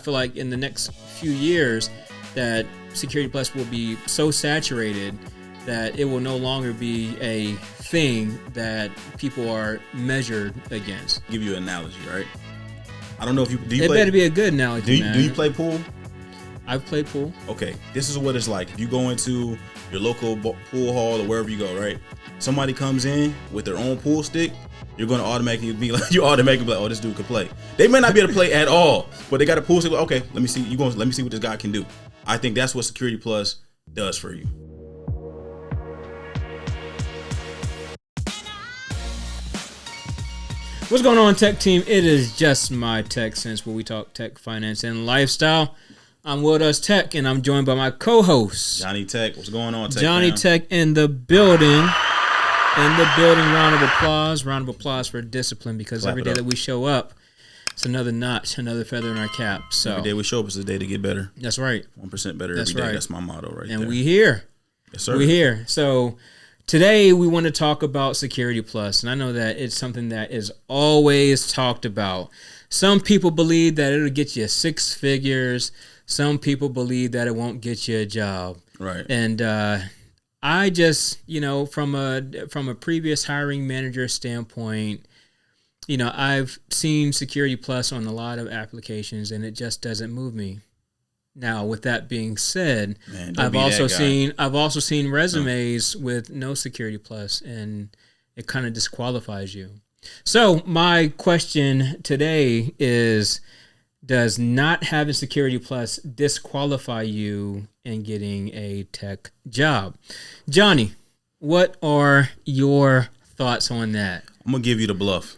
feel like in the next few years that Security Plus will be so saturated that it will no longer be a thing that people are measured against. Give you an analogy, right? I don't know if you do. It better be a good analogy. Do you play pool? I've played pool. Okay, this is what it's like. If you go into your local pool hall or wherever you go, right? Somebody comes in with their own pool stick, you're going to automatically be like, oh, this dude can play. They may not be able to play at all, but they got a pool stick. Okay, let me see. Let me see what this guy can do. I think that's what Security Plus does for you. What's going on, tech team? It is JustMyTechCents, where we talk tech, finance, and lifestyle. I'm WillDoesTech, and I'm joined by my co-host, JohnnieTech. What's going on, Tech JohnnieTech in the building. Round of applause. Round of applause for discipline, because every day that we show up, it's another notch, another feather in our cap. So every day we show up is a day to get better. That's right. 1% better every day. Right. That's my motto right there. And we here. Yes, sir. We here. So today we want to talk about Security Plus, and I know that it's something that is always talked about. Some people believe that it'll get you 6 figures. Some people believe that it won't get you a job. Right. And I just, from a previous hiring manager standpoint, I've seen Security Plus on a lot of applications, and it just doesn't move me. Now, with that being said, I've also seen resumes with no Security Plus, and it kind of disqualifies you. So my question today is, does not having Security Plus disqualify you in getting a tech job? Johnny, what are your thoughts on that? I'm going to give you the bluff.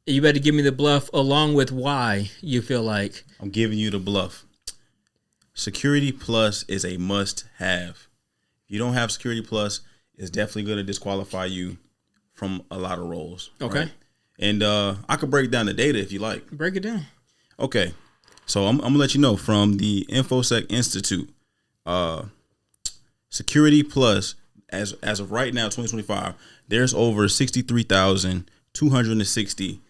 You better give me the bluff along with why you feel like. I'm giving you the bluff. Security Plus is a must-have. If you don't have Security Plus, it's definitely going to disqualify you from a lot of roles. Okay. Right? And I could break down the data if you like. Break it down. Okay. So I'm going to let you know from the InfoSec Institute, Security Plus, as of right now, 2025, there's over 63,260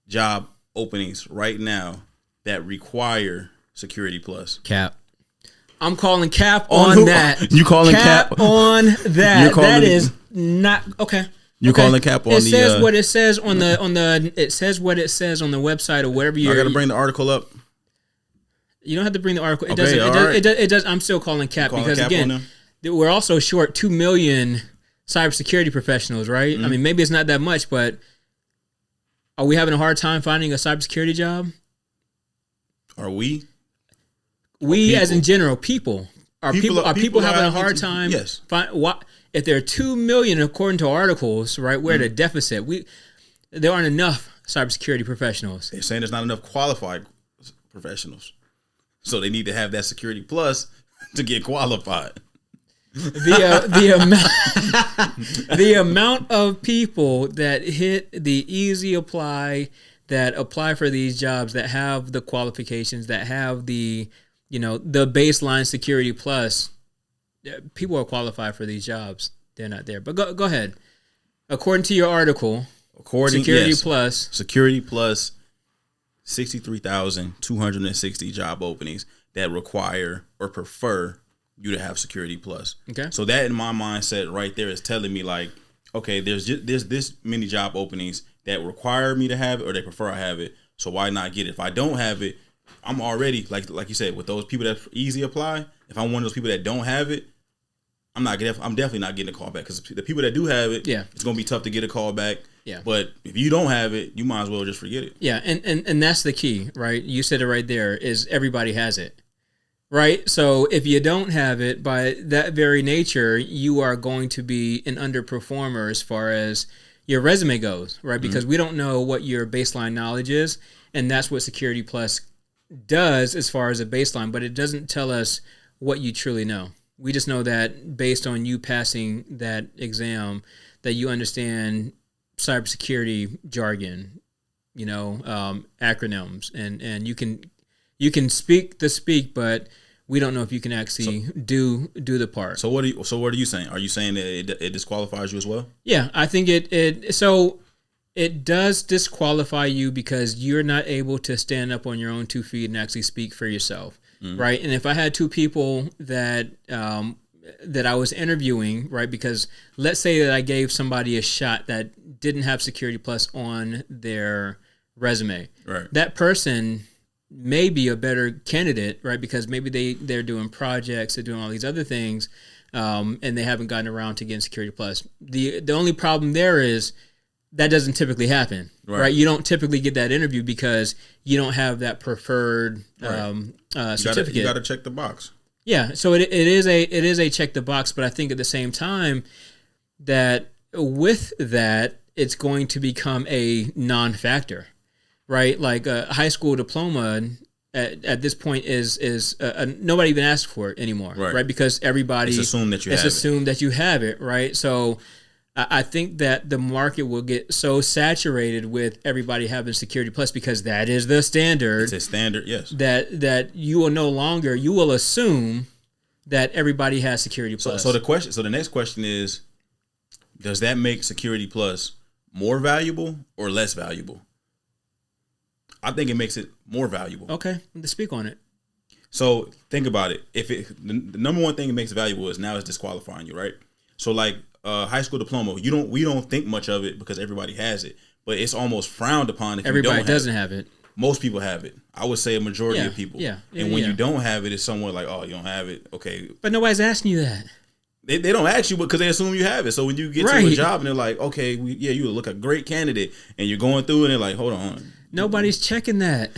job openings right now that require Security Plus. Cap. I'm calling cap on that. You calling cap on that? That is not okay. You're calling cap on it says what it says on the it says what it says on the website or wherever you. I got to bring the article up. You don't have to bring the article. It okay, doesn't. It does. I'm still calling cap because cap again, we're also short 2 million cybersecurity professionals, right? Mm-hmm. I mean, maybe it's not that much, but are we having a hard time finding a cybersecurity job? Are we? We, as in general, people are people having a hard time? Yes. If there are 2 million, according to articles, right, we're at a deficit. There aren't enough cybersecurity professionals. They're saying there's not enough qualified professionals, so they need to have that Security Plus to get qualified. The amount of people that hit the easy apply, that apply for these jobs, that have the qualifications, that have the baseline Security Plus, people are qualified for these jobs. They're not there. But go ahead. According to your article, Security Plus, 63,260 job openings that require or prefer you to have Security Plus. Okay. So that in my mindset right there is telling me like, okay, there's this many job openings that require me to have it or they prefer I have it. So why not get it? If I don't have it, I'm already like you said, with those people that easy apply. If I'm one of those people that don't have it, I'm definitely not getting a call back, because the people that do have it, it's gonna be tough to get a call back. Yeah. But if you don't have it, you might as well just forget it. Yeah, and that's the key, right? You said it right there, is everybody has it. Right? So if you don't have it, by that very nature, you are going to be an underperformer as far as your resume goes, right? Because we don't know what your baseline knowledge is, and that's what Security Plus does as far as a baseline, but it doesn't tell us what you truly know. We just know that based on you passing that exam, that you understand cybersecurity jargon, acronyms, and you can speak the speak, but we don't know if you can actually do the part. So what are you saying? Are you saying that it disqualifies you as well? Yeah, I think it. So It does disqualify you because you're not able to stand up on your own 2 feet and actually speak for yourself, right? And if I had 2 people that that I was interviewing, right, because let's say that I gave somebody a shot that didn't have Security Plus on their resume, right? That person may be a better candidate, right? Because maybe they're doing projects, they're doing all these other things, and they haven't gotten around to getting Security Plus. The only problem there is that doesn't typically happen, right? You don't typically get that interview because you don't have that preferred certificate. You got to check the box. Yeah, so it is a check the box, but I think at the same time that with that it's going to become a non-factor, right? Like a high school diploma at this point is nobody even asks for it anymore, right? Because everybody it's assumed that you have it, right? So I think that the market will get so saturated with everybody having Security Plus because that is the standard. It's a standard, yes. That you will assume that everybody has Security Plus. So the next question is, does that make Security Plus more valuable or less valuable? I think it makes it more valuable. Okay, let's speak on it. So think about it. The number one thing it makes it valuable is now it's disqualifying you, right? So like high school diploma, we don't think much of it because everybody has it, but it's almost frowned upon if everybody you don't doesn't have it. Most people have it. I would say a majority of people. Yeah. And when you don't have it, it's somewhat like, oh, you don't have it. Okay. But nobody's asking you that. They don't ask you because they assume you have it. So when you get to a job and they're like, okay, you look a great candidate, and you're going through and they're like, hold on. Nobody's checking that.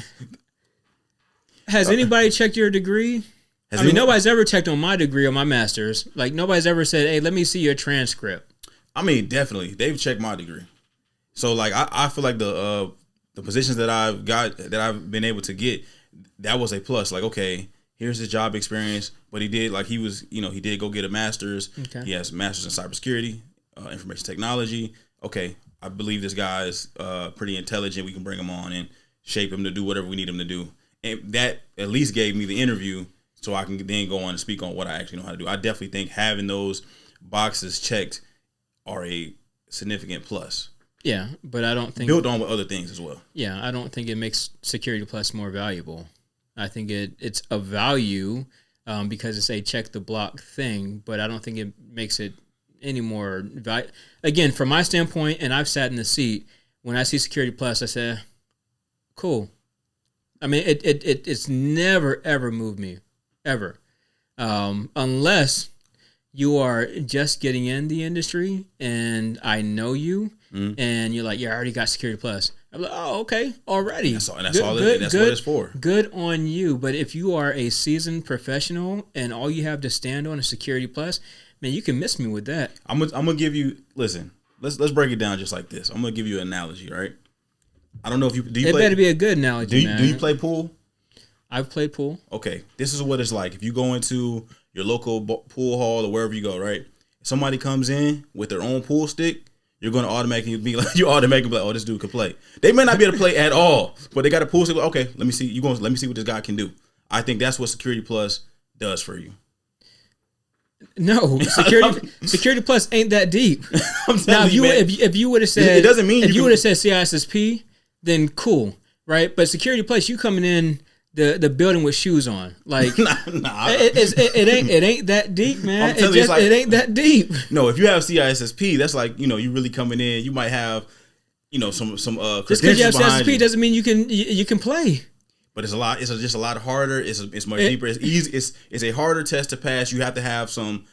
Has anybody checked your degree? Nobody's ever checked on my degree or my master's. Like, nobody's ever said, hey, let me see your transcript. I mean, definitely. They've checked my degree. So, like, I feel like the positions that I've been able to get, that was a plus. Like, okay, here's his job experience, but he did go get a master's. Okay. He has a master's in cybersecurity, information technology. Okay, I believe this guy is pretty intelligent. We can bring him on and shape him to do whatever we need him to do. And that at least gave me the interview so I can then go on and speak on what I actually know how to do. I definitely think having those boxes checked are a significant plus. Yeah, but I don't think... built on with other things as well. Yeah, I don't think it makes Security Plus more valuable. I think it's a value because it's a check the block thing, but I don't think it makes it any more valuable. Again, from my standpoint, and I've sat in the seat, when I see Security Plus, I say, cool. I mean, it's never, ever moved me, ever. Unless you are just getting in the industry and I know you and you're like, yeah, I already got Security Plus. I'm like, oh, okay, already. That's what it's for. Good on you. But if you are a seasoned professional and all you have to stand on is Security Plus, man, you can miss me with that. I'm gonna give you. Listen, let's break it down just like this. I'm gonna give you an analogy, right? I don't know if you do. It better be a good analogy. Do you play pool? I've played pool. Okay, this is what it's like. If you go into your local pool hall or wherever you go, right? If somebody comes in with their own pool stick, you're going to automatically be like, oh, this dude can play. They may not be able to play at all, but they got a pool stick. Okay, let me see. Let me see what this guy can do. I think that's what Security Plus does for you. No, Security Plus ain't that deep. Now, if you would have said, it doesn't mean if you would have said CISSP, then cool, right? But Security Plus, you coming in the building with shoes on, like it ain't that deep, man. It ain't that deep. No, if you have CISSP, that's like you really coming in. You might have some credentials. Just because you have CISSP doesn't mean you can play. But it's a lot. It's just a lot harder. It's much deeper. It's easy. It's a harder test to pass. You have to have some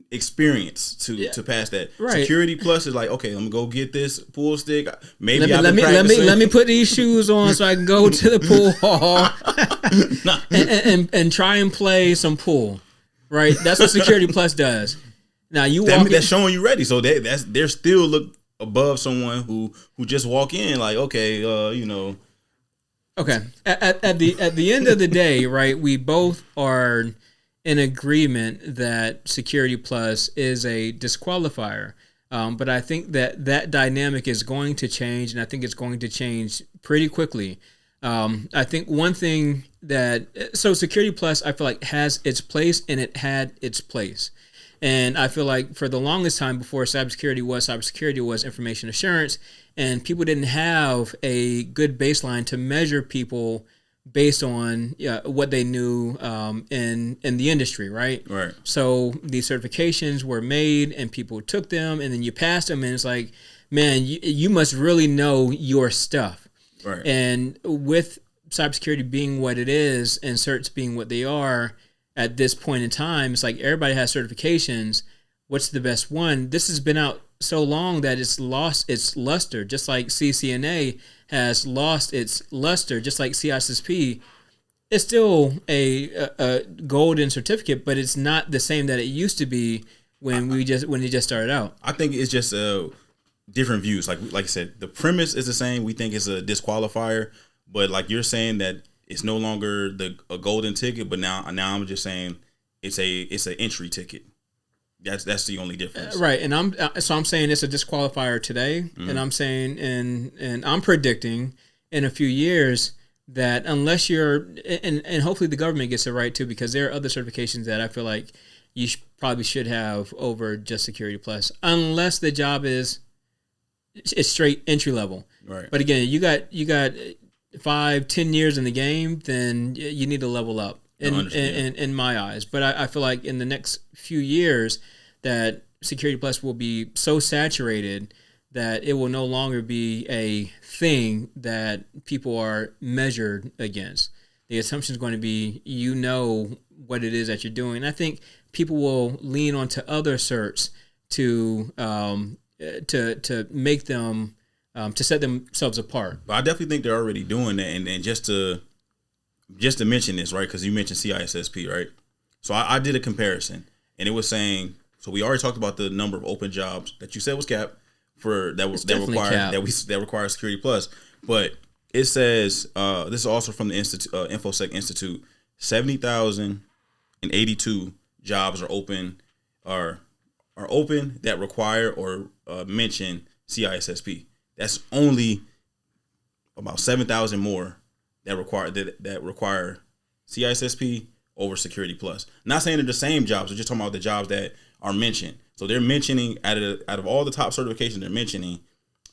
experience to pass that. Right. Security Plus is like, okay, let me go get this pool stick. Maybe let me put these shoes on so I can go to the pool hall and try and play some pool. Right. That's what Security Plus does. Now that's showing you ready. So they're still look above someone who just walk in like, okay, Okay. At the end of the day, right, we both are in agreement that Security Plus is a disqualifier. But I think that dynamic is going to change, and I think it's going to change pretty quickly. I think one thing so Security Plus, I feel like has its place, and it had its place. And I feel like for the longest time before cybersecurity was information assurance, and people didn't have a good baseline to measure people based on what they knew in the industry, right? Right. So these certifications were made, and people took them, and then you passed them, and it's like, man, you must really know your stuff. Right. And with cybersecurity being what it is, and certs being what they are at this point in time, it's like everybody has certifications. What's the best one? This has been out so long that it's lost its luster, just like CCNA has lost its luster, just like CISSP. It's still a golden certificate, but it's not the same that it used to be when it just started out. I think it's just different views. Like I said, the premise is the same. We think it's a disqualifier, but like you're saying that it's no longer a golden ticket, but now I'm just saying it's an entry ticket. That's the only difference, right? And I'm saying it's a disqualifier today, and I'm saying and I'm predicting in a few years that unless you're and hopefully the government gets it right too, because there are other certifications that I feel like you probably should have over just Security Plus, unless the job is straight entry level. Right. But again, you got 5-10 years in the game, then you need to level up in my eyes. But I feel like in the next few years that Security Plus will be so saturated that it will no longer be a thing that people are measured against. The assumption is going to be, what it is that you're doing. And I think people will lean onto other certs to make them to set themselves apart. But I definitely think they're already doing that. And just to mention this, right? Because you mentioned CISSP, right? So I did a comparison, and it was saying, so we already talked about the number of open jobs that you said was capped that require Security Plus, but it says this is also from the InfoSec Institute. 70,082 jobs are open that require or mention CISSP. That's only about 7,000 more that require CISSP over Security Plus. Not saying they're the same jobs, we're just talking about the jobs that are mentioned. So they're mentioning out of all the top certifications they're mentioning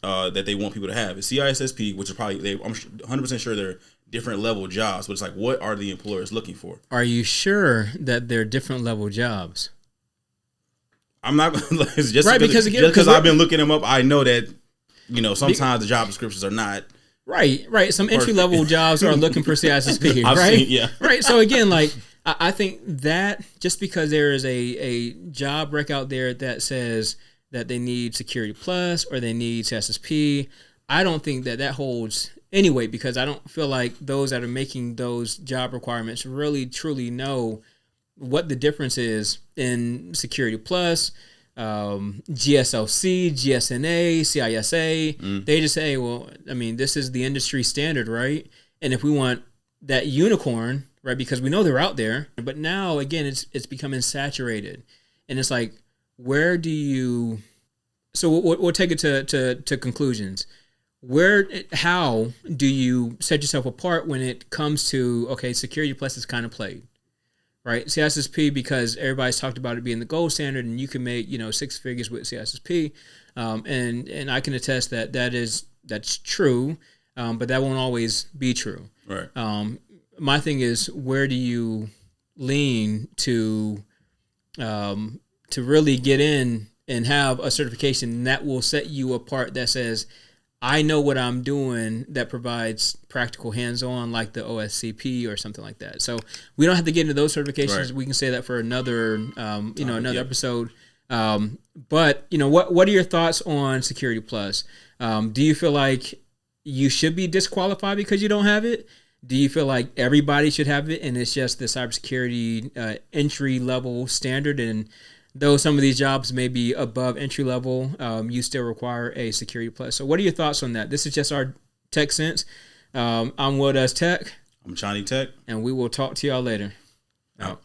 that they want people to have is CISSP, which is probably I'm 100% sure they're different level jobs, but it's like, what are the employers looking for? Are you sure that they're different level jobs? I'm not because I've been looking them up. I know that sometimes the job descriptions are not right. Some entry level jobs are looking for CISSP, right? Right. So again, like I think that just because there is a job rec out there that says that they need Security Plus or they need CISSP, I don't think that holds any weight, because I don't feel like those that are making those job requirements really truly know what the difference is in Security Plus, GSLC, GSNA, CISA. They just say, well, I mean, this is the industry standard, right? And if we want that unicorn, right, because we know they're out there, but now again, it's becoming saturated, and it's like, where do you? So we'll take it to conclusions. How do you set yourself apart when it comes to, okay, Security Plus is kind of played, right? CISSP, because everybody's talked about it being the gold standard, and you can make 6 figures with CISSP, and I can attest that's true, but that won't always be true. Right. My thing is, where do you lean to really get in and have a certification that will set you apart, that says, I know what I'm doing, that provides practical hands-on, like the OSCP or something like that. So we don't have to get into those certifications. Right. We can say that for another, episode. But what are your thoughts on Security Plus? Do you feel like you should be disqualified because you don't have it? Do you feel like everybody should have it, and it's just the cybersecurity entry-level standard, and though some of these jobs may be above entry level, you still require a Security Plus? So what are your thoughts on that? This is just our Tech Sense. I'm WillDoesTech. I'm JohnnieTech. And we will talk to y'all later. Out.